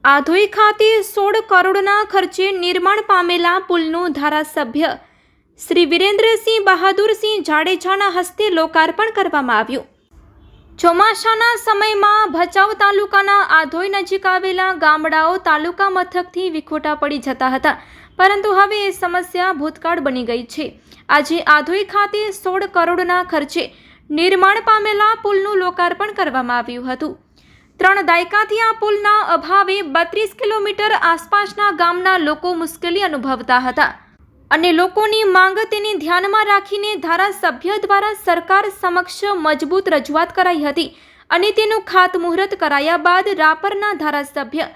આધોઈ ખાતે 16 કરોડના ખર્ચે નિર્માણ પામેલા પુલનું ધારાસભ્ય શ્રી વિરેન્દ્રસિંહ બહાદુરસિંહ જાડેજાના હસ્તે લોકાર્પણ કરવામાં આવ્યું। ચોમાસાના સમયમાં ભચાઉ તાલુકાના આધોઈ નજીક આવેલા ગામડાઓ તાલુકા મથકથી વિખોટા પડી જતા હતા, પરંતુ હવે એ સમસ્યા ભૂતકાળ બની ગઈ છે। આજે આધોઈ ખાતે 16 કરોડના ખર્ચે નિર્માણ પામેલા પુલનું લોકાર્પણ કરવામાં આવ્યું હતું। 3 દાયકાથી આ પુલના અભાવે 32 કિલોમીટર આસપાસના ગામના લોકો મુશ્કેલી અનુભવતા હતા અને લોકોની માંગ તેને ધ્યાનમાં રાખીને ધારાસભ્ય દ્વારા સરકાર સમક્ષ મજબૂત રજૂઆત કરાઈ હતી અને તેનું ખાતમુહૂર્ત કરાયા બાદ રાપરના ધારાસભ્ય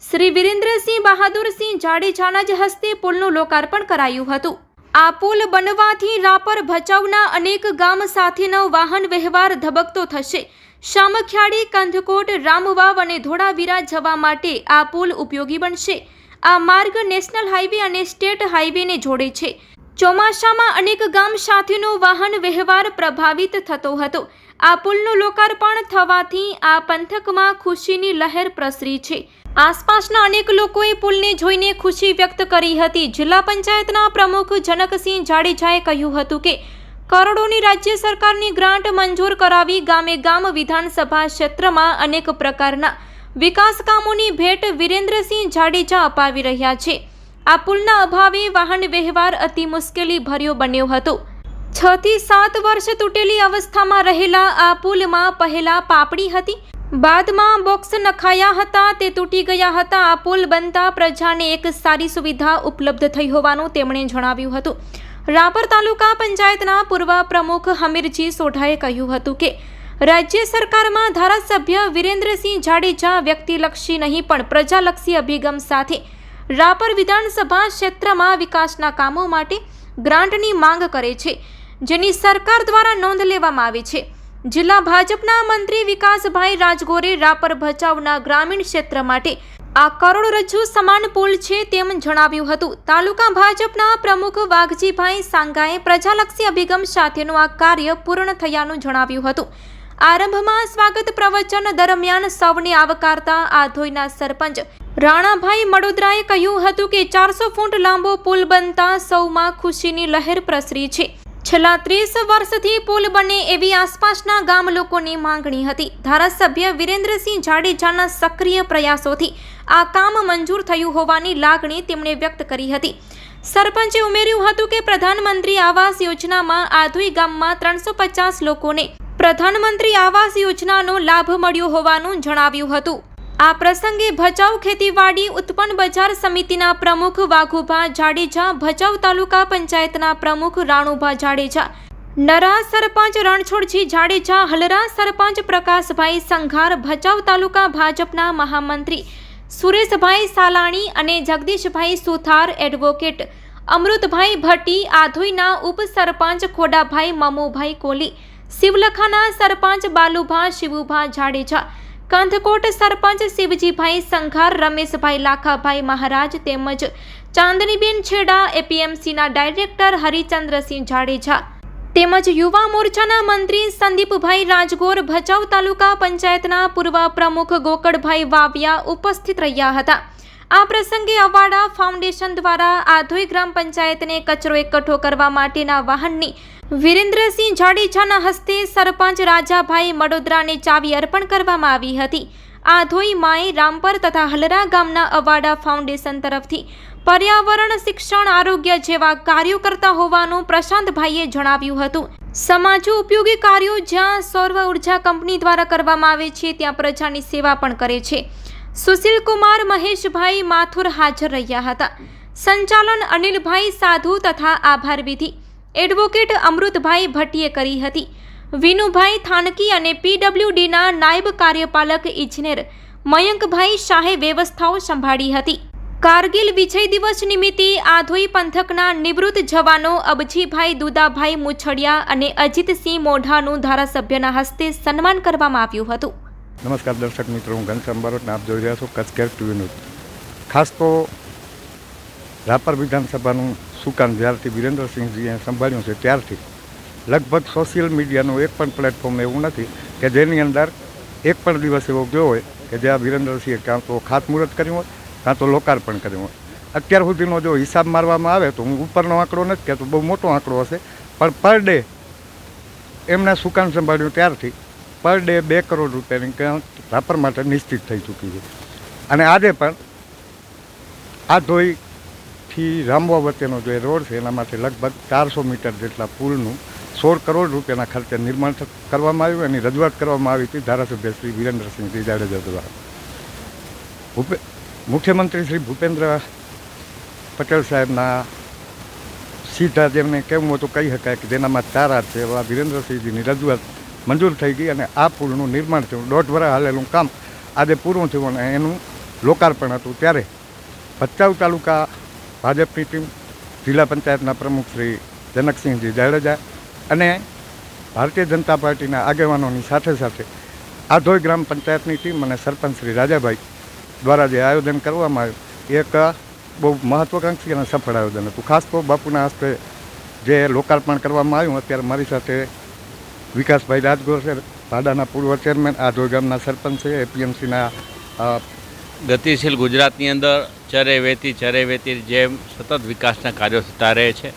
શ્રી વિરેન્દ્રસિંહ બહાદુરસિંહ જાડેજાના જ હસ્તે પુલનું લોકાર્પણ કરાયું હતું। આ પુલ બનવાથી રાપર ભચાઉના અનેક ગામ સાથેનો વાહન વ્યવહાર ધબકતો થશે। શામખિયાળી, કંથકોટ, રામવાવ અને ધોળાવીરા જવા માટે આ પુલ ઉપયોગી બનશે। આ માર્ગ નેશનલ હાઈવે અને સ્ટેટ હાઈવેને જોડે છે। ચોમાસામાં અનેક ગામ સાથેનો વાહન વ્યવહાર પ્રભાવિત થતો હતો। આ પુલનું લોકાર્પણ થવાથી આ પંથકમાં ખુશીની લહેર પ્રસરી છે। આસપાસના અનેક લોકોએ પુલને જોઈને ખુશી વ્યક્ત કરી હતી। જિલ્લા પંચાયતના પ્રમુખ જનકસિંહ જાડેજાએ કહ્યું હતું કે કરોડોની રાજ્ય સરકારની ગ્રાન્ટ મંજૂર કરાવી ગામે ગામ વિધાનસભા ક્ષેત્રમાં અનેક પ્રકારના વિકાસ કામોની ભેટ વિરેન્દ્રસિંહ જાડેજા અપાવી રહ્યા છે। આ પુલના અભાવે વાહન વ્યવહાર અતિ મુશ્કેલી ભર્યો બન્યો હતો। 6 થી 7 વર્ષ તૂટેલી અવસ્થામાં રહેલા આ પુલમાં પહેલા પાપડી હતી, બાદમાં બોક્સ નખાયા હતા, તે તૂટી ગયા હતા। આ પુલ બનતા પ્રજાને એક સારી સુવિધા ઉપલબ્ધ થઈ હોવાનું તેમણે જણાવ્યું હતું। રાપર તાલુકા પંચાયતના પૂર્વ પ્રમુખ હમીરજી સોઢાએ કહ્યું હતું કે રાજ્ય સરકારમાં ધારાસભ્ય વિરેન્દ્રસિંહ જાડેજા વ્યક્તિલક્ષી નહીં પણ પ્રજાલક્ષી અભિગમ સાથે રાપર વિધાનસભા ક્ષેત્રમાં વિકાસના કામો માટે ગ્રાન્ટની માંગ કરે છે, જેની સરકાર દ્વારા નોંધ લેવામાં આવે છે। જિલ્લા ભાજપના મંત્રી વિકાસભાઈ રાજગોરે રાપર ભચાઉના ગ્રામીણ ક્ષેત્ર માટે આ કરોડરજ્જુ સમાન પુલ છે તેમ જણાવ્યું હતું। તાલુકા ભાજપના પ્રમુખ વાઘજીભાઈ સાંગાએ પ્રજાલક્ષી અભિગમ સાથેનું આ કાર્ય પૂર્ણ થયાનું જણાવ્યું હતું। આરંભમાં સ્વાગત પ્રવચન દરમિયાન સૌને આવકારતા આધોઈના સરપંચ રાણાભાઈ મડોદરાએ કહ્યું હતું કે 400 ફૂટ લાંબો પુલ બનતા સૌમાં ખુશીની લહેર પ્રસરી છે। છેલ્લા 30 વર્ષથી પુલ બને એવી આસપાસના ગામ લોકોની માંગણી હતી। ધારાસભ્ય વિરેન્દ્રસિંહ જાડેજાના સક્રિય પ્રયાસોથી આ કામ મંજૂર થયું હોવાની લાગણી તેમણે વ્યક્ત કરી હતી। સરપંચે ઉમેર્યું હતું કે પ્રધાનમંત્રી આવાસ યોજનામાં આધોઈ ગામમાં 350 લોકોને પ્રધાનમંત્રી આવાસ યોજનાનો લાભ મળ્યો હોવાનું જણાવ્યું હતું। આ પ્રસંગે ભચાઉ ખેતીવાડી ઉત્પન્ન બજાર સમિતિના પ્રમુખ વાઘુભા જાડેજા, ભચાઉ તાલુકા પંચાયતના પ્રમુખ રાણુભા જાડેજા, નરા સરપંચ રણછોડજી જાડેજા, હલરા સરપંચ પ્રકાશભાઈ સંઘાર, ભચાઉ તાલુકા ભાજપના મહામંત્રી સુરેશભાઈ સાલાણી અને જગદીશભાઈ સુથાર, એડવોકેટ અમૃતભાઈ ભટ્ટી, આધોઈના ઉપસરપંચ ખોડાભાઈ મમુભાઈ કોલી, શિવલખાના સરપંચ બાલુભા શિવુભા જાડેજા, કંથકોટ સરપંચ શિવજીભાઈ સંઘાર, રમેશભાઈ લાખાભાઈ મહારાજ તેમજ ચાંદનીબેન છેડા, એપીએમસીના ડાયરેક્ટર હરિચંદ્રસિંહ જાડેજા તેમજ યુવા મોરચાના મંત્રી સંદીપભાઈ રાજગોર, ભચાઉ તાલુકા પંચાયતના પૂર્વ પ્રમુખ ગોકળભાઈ વાવિયા ઉપસ્થિત રહ્યા હતા। આ પ્રસંગે અવાડા ફાઉન્ડેશન દ્વારા આધોઈ ગ્રામ પંચાયતને કચરો એકઠો કરવા માટેના વાહનની વિરેન્દ્રસિંહ જાડેજાના હસ્તે સરપંચ રાજાભાઈ મડોદરાને ચાવી અર્પણ કરવામાં આવી હતી। આધોઈ માય, રામપર તથા હલરા ગામના અવાડા ફાઉન્ડેશન તરફથી પર્યાવરણ, શિક્ષણ, આરોગ્ય જેવા કાર્યો કરતા હોવાનું પ્રશાંતભાઈએ જણાવ્યું હતું। સમાજો ઉપયોગી કાર્યો જ્યાં સૌર ઉર્જા કંપની દ્વારા કરવામાં આવે છે ત્યાં પ્રજાની સેવા પણ કરે છે। સુશીલકુમાર મહેશભાઈ માથુર હાજર રહ્યા હતા। સંચાલન અનિલભાઈ સાધુ તથા આભાર વિધિ એડવોકેટ અમૃતભાઈ ભટ્ટીએ કરી હતી। વિનુભાઈ થાનકી અને પીડબ્લ્યુડીના નાયબ કાર્યપાલક ઇજનેર મયંકભાઈ શાહે વ્યવસ્થાઓ સંભાળી હતી। કારગિલ વિજય દિવસ નિમિત્તે આધોઈ પંથકના નિવૃત્ત જવાનો અબજીભાઈ દુદાભાઈ મુછડિયા અને અજીતસિંહ મોઢાનું ધારાસભ્યના હસ્તે સન્માન કરવામાં આવ્યું હતું। નમસ્કાર દર્શક મિત્રો, હું ઘનશ્યામ બારોટને આપ જોઈ રહ્યા છો કચ્છ કેર ટીવી ન્યૂઝ। ખાસ તો રાપર વિધાનસભાનું સુકાન જ્યારથી વિરેન્દ્રસિંહજીએ સંભાળ્યું છે ત્યારથી લગભગ સોશિયલ મીડિયાનું એક પણ પ્લેટફોર્મ એવું નથી કે જેની અંદર એક પણ દિવસ એવો ગયો હોય કે જ્યાં વિરેન્દ્રસિંહે કાં તો ખાતમુહૂર્ત કર્યું હોય કાં તો લોકાર્પણ કર્યું હોય. અત્યાર સુધીનો જો હિસાબ મારવામાં આવે તો હું ઉપરનો આંકડો નથી કહેતો, બહુ મોટો આંકડો હશે, પણ પર ડે એમણે સુકાન સંભાળ્યું ત્યારથી પર ડે 2 કરોડ રૂપિયાની ક્યાં રાપર માટે નિશ્ચિત થઈ ચૂકી છે. અને આજે પણ આ ધોઈથી રામવા વચ્ચેનો જે રોડ છે એના માટે લગભગ 400 મીટર જેટલા પુલનું 16 કરોડ રૂપિયાના ખર્ચે નિર્માણ કરવામાં આવ્યું. એની રજૂઆત કરવામાં આવી હતી ધારાસભ્ય શ્રી વિરેન્દ્રસિંહજી જાડેજા દ્વારા. મુખ્યમંત્રી શ્રી ભૂપેન્દ્ર પટેલ સાહેબના સીધા જેમને કહેવું હતું કહી શકાય કે જેનામાં 4 હાથ છે એવા વિરેન્દ્રસિંહજીની રજૂઆત મંજૂર થઈ ગઈ અને આ પુલનું નિર્માણ થયું. 1.5 વર્ષ હાલેલું કામ આજે પૂરું થયું અને એનું લોકાર્પણ હતું. ત્યારે ભચાઉ તાલુકા ભાજપની ટીમ, જિલ્લા પંચાયતના પ્રમુખ શ્રી જનકસિંહજી જાડેજા અને ભારતીય જનતા પાર્ટીના આગેવાનોની સાથે સાથે આધોઈ ગ્રામ પંચાયતની ટીમ અને સરપંચ શ્રી રાજાભાઈ દ્વારા જે આયોજન કરવામાં આવ્યું એક બહુ મહત્વાકાંક્ષી અને સફળ આયોજન હતું. ખાસ તો બાપુના હસ્તે જે લોકાર્પણ કરવામાં આવ્યું. અત્યારે મારી સાથે વિકાસભાઈ રાજગોર છે, ભાડાના પૂર્વ ચેરમેન, આધોઈ ગામના સરપંચ છે, એપીએમસીના ગતિશીલ ગુજરાતની અંદર ચરે વેતી જેમ સતત વિકાસના કાર્યો થતા રહે છે.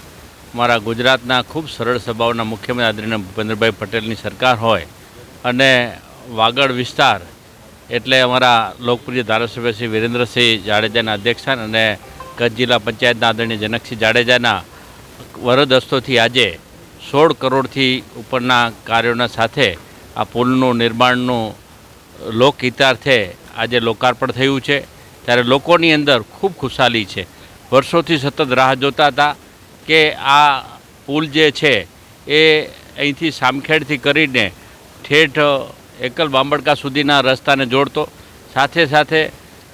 અમારા ગુજરાતના ખૂબ સરળ સ્વભાવના મુખ્યમંત્રી આદરણીય ભૂપેન્દ્રભાઈ પટેલની સરકાર હોય અને વાગડ વિસ્તાર એટલે અમારા લોકપ્રિય ધારાસભ્ય શ્રી વિરેન્દ્રસિંહ જાડેજાના અધ્યક્ષસ્થાન અને કચ્છ જિલ્લા પંચાયતના આદરણીય જનકસિંહ જાડેજાના વરદ હસ્તોથી આજે 16 કરોડથી ઉપરના કાર્યોના સાથે આ પુલનું નિર્માણનું લોકહિતાર્થે આજે લોકાર્પણ થયું છે. ત્યારે લોકોની અંદર ખૂબ ખુશાલી છે. વર્ષોથી સતત રાહ જોતા હતા કે આ પુલ જે છે એ અહીંથી સામખેડથી કરીને ઠેઠ એકલ બાંબડકા સુધીના રસ્તાને જોડતો, સાથે સાથે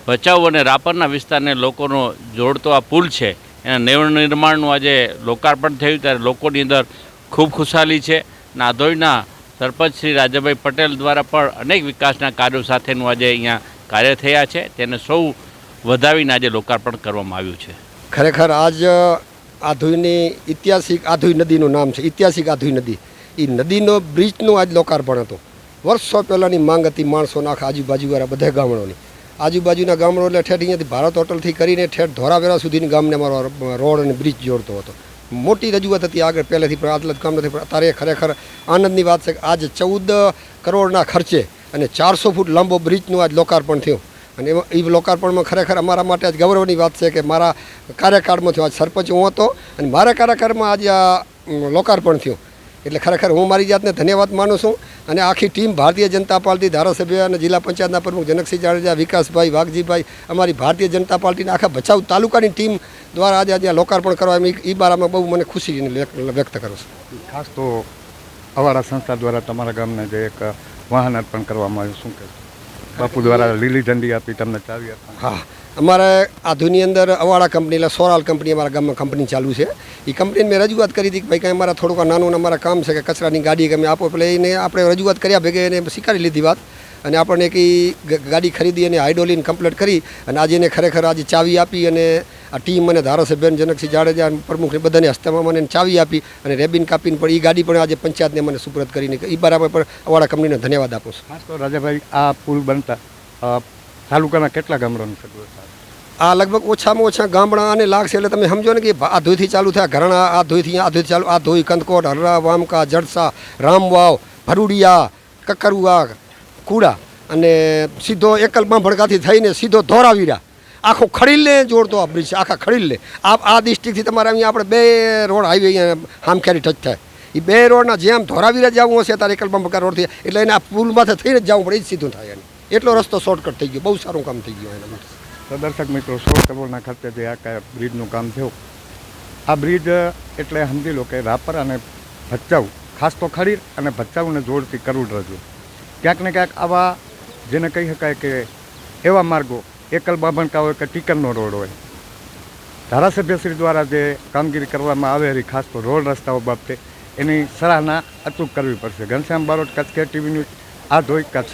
ભચાઉ અને રાપરના વિસ્તારને લોકોનો જોડતો આ પુલ છે એના નવનિર્માણનું આજે લોકાર્પણ થયું. ત્યારે લોકોની અંદર ખૂબ ખુશાલી છે. નાધોઈના સરપંચ શ્રી રાજાભાઈ પટેલ દ્વારા પણ અનેક વિકાસના કાર્યો સાથેનું આજે અહીંયા કાર્ય થયા છે. તેને સૌ વધાવીને આજે લોકાર્પણ કરવામાં આવ્યું છે. ખરેખર આજ આધોઈની ઐતિહાસિક આધોઈ નદીનું નામ છે, ઐતિહાસિક આધોઈ નદી. એ નદીનો બ્રિજનું આજ લોકાર્પણ હતું. વર્ષો પહેલાંની માંગ હતી માણસોના આખા આજુબાજુવાળા બધા ગામડોની. આજુબાજુના ગામડો એટલે ઠેઠ અહીંયાથી ભારત હોટલથી કરીને ઠેઠ ધોરાવેરા સુધીની ગામને અમારો રોડ અને બ્રિજ જોડતો હતો. મોટી રજૂઆત હતી આગળ પહેલેથી, પણ આટલા કામ નથી. પણ અત્યારે ખરેખર આનંદની વાત છે કે આજે 14 કરોડના ખર્ચે અને 400 ફૂટ લાંબો બ્રિજનું આજ લોકાર્પણ થયું. અને એ લોકાર્પણમાં ખરેખર અમારા માટે આજ ગૌરવની વાત છે કે મારા કાર્યકાળમાં થયો. આજ સરપંચ હું હતો અને મારા કાર્યકાળમાં આજે આ લોકાર્પણ થયું. એટલે ખરેખર હું મારી જાતને ધન્યવાદ માનું છું. અને આખી ટીમ ભારતીય જનતા પાર્ટી, ધારાસભ્ય અને જિલ્લા પંચાયતના પ્રમુખ જનકસિંહ જાડેજા, વિકાસભાઈ, વાઘજીભાઈ, અમારી ભારતીય જનતા પાર્ટીના આખા ભચાઉ તાલુકાની ટીમ દ્વારા આજે લોકાર્પણ કરવામાં એ બારામાં બહુ મને ખુશી વ્યક્ત કરું છું. ખાસ તો અવાડા સંસ્થા દ્વારા તમારા ગામને જે એક વાહન અર્પણ કરવામાં આવ્યું, શું કહેશો? બાપુ દ્વારા લીલી ઝંડી આપી, તમને ચાવી આપી. હા, અમારે આધુની અંદર અવાડા કંપની એટલે સોરાલ કંપની અમારા ગામમાં કંપની ચાલુ છે. એ કંપનીને મેં રજૂઆત કરી હતી કે ભાઈ કાંઈ અમારા થોડુંક નાનું અમારા કામ છે કે કચરાની ગાડી તમે આપો. એટલે એને આપણે રજૂઆત કર્યા ભેગે એને સ્વીકારી લીધી વાત અને આપણને એક ગાડી ખરીદી અને હાઇડોલીને કમ્પ્લીટ કરી અને આજે એને ખરેખર આજે ચાવી આપી અને આ ટીમ અને ધારાસભ્ય જનકસિંહ જાડેજા પ્રમુખને બધાને હસ્તમાં મને ચાવી આપી અને રેબિન કાપીને પણ એ ગાડી પણ આજે પંચાયતને મને સુપ્રત કરીને એ બરાબર પણ અવાડા કંપનીને ધન્યવાદ આપું છું. ખાસ તો રાજાભાઈ, આ પુલ બનતા તાલુકાના કેટલા ગામડાની સગવડ થાય? આ લગભગ ઓછામાં ઓછા ગામડા અને લાગશે. એટલે તમે સમજો ને કે આ ધોઈથી ચાલુ થયા ઘરણા, આ ધોઈથી ચાલુ, આ ધોઈ કંદકોટ, હરરા, વામકા, જડસા, રામવાવ, ભરૂડિયા, કકરુઆ, કુડા અને સીધો એકલ બાંભડકાથી થઈને સીધો ધોરાવીરા આખો ખડીલને જોડતો આ બ્રિજ છે. આખા ખડીલને આ ડિસ્ટ્રિક્ટથી તમારે અહીંયા આપણે 2 રોડ હાઈવે અહીંયા હામખેરી ટચ થાય. એ 2 રોડના જેમ ધોરાવીરા જવું હશે ત્યારે એકલ બાંભડકા રોડથી એટલે એને આ પુલ માથે થઈને જ જવું પડે, એ જ સીધું થાય. એટલો રસ્તો શોર્ટકટ થઈ ગયો, બહુ સારું કામ થઈ ગયું એના માટે. તો દર્શક મિત્રો, 16 કરોડના ખર્ચે જે આ બ્રિજનું કામ થયું, આ બ્રિજ એટલે સમજી લો કે રાપર અને ભચાઉ, ખાસ તો ખડીર અને ભચાઉને જોડતી કરોડરજ્જુ. ક્યાંક ને ક્યાંક આવા જેને કહી શકાય કે એવા માર્ગો એકલ બાંભણકા હોય કે ટીકરનો રોડ હોય, ધારાસભ્યશ્રી દ્વારા જે કામગીરી કરવામાં આવેલી ખાસ તો રોડ રસ્તાઓ બાબતે એની સરાહના અચૂક કરવી પડશે. Ghanshyam Barot, Kutch care TV news, Adhoi, Kutch.